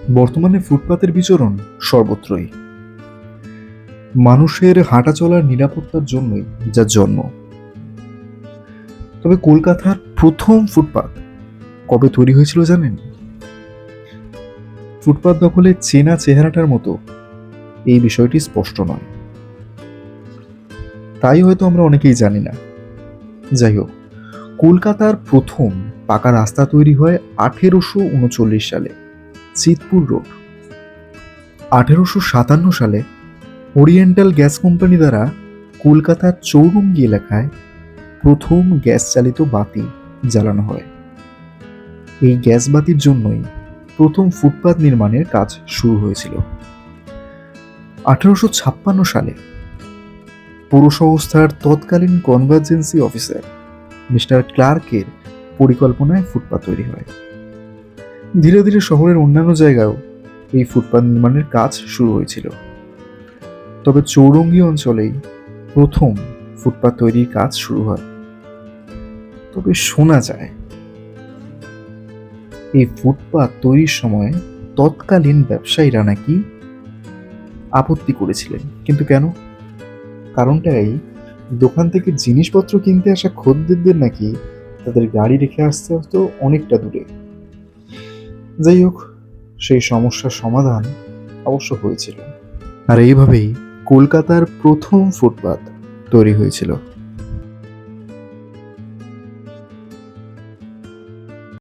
বর্তমানে ফুটপাতের বিচরণ সর্বত্রই। মানুষের হাঁটা চলার নিরাপত্তার জন্যই যার জন্ম। তবে কলকাতার প্রথম ফুটপাত কবে তৈরি হয়েছিল জানেন? ফুটপাত দখলে চেনা চেহারাটার মতো এই বিষয়টি স্পষ্ট নয়, তাই হয়তো আমরা অনেকেই জানি না। যাই হোক, কলকাতার প্রথম পাকা রাস্তা তৈরি হয় 1839 সালে, চিতপুর রোড। 1857 সালে ওরিয়েন্টাল গ্যাস কোম্পানি দ্বারা কলকাতার চৌরঙ্গি এলাকায় প্রথম গ্যাস চালিত বাতি জ্বালানো হয়। এই গ্যাস বাতির জন্যই প্রথম ফুটপাত নির্মাণের কাজ শুরু হয়েছিল। 1856 সালে পৌর সংস্থার তৎকালীন কনভার্জেন্সি অফিসার মিস্টার ক্লার্কের পরিকল্পনায় ফুটপাত তৈরি হয়। ধীরে ধীরে শহরের অন্যান্য জায়গায়ও এই ফুটপাত নির্মাণের কাজ শুরু হয়েছিল, তবে চৌরঙ্গি অঞ্চলেই প্রথম ফুটপাত তৈরির কাজ শুরু হয়। তবে শোনা যায় এই ফুটপাত তৈরির সময় তৎকালীন ব্যবসায়ীরা নাকি আপত্তি করেছিলেন। কিন্তু কেন? কারণটাই, দোকান থেকে জিনিসপত্র কিনতে আসা খদ্দেরদের নাকি তাদের গাড়ি রেখে আসতে হতো অনেকটা দূরে। যাই হোক, সেই সমস্যার সমাধান অবশ্য হয়েছিল, আর এইভাবেই কলকাতার প্রথম ফুটপাত তৈরি হয়েছিল।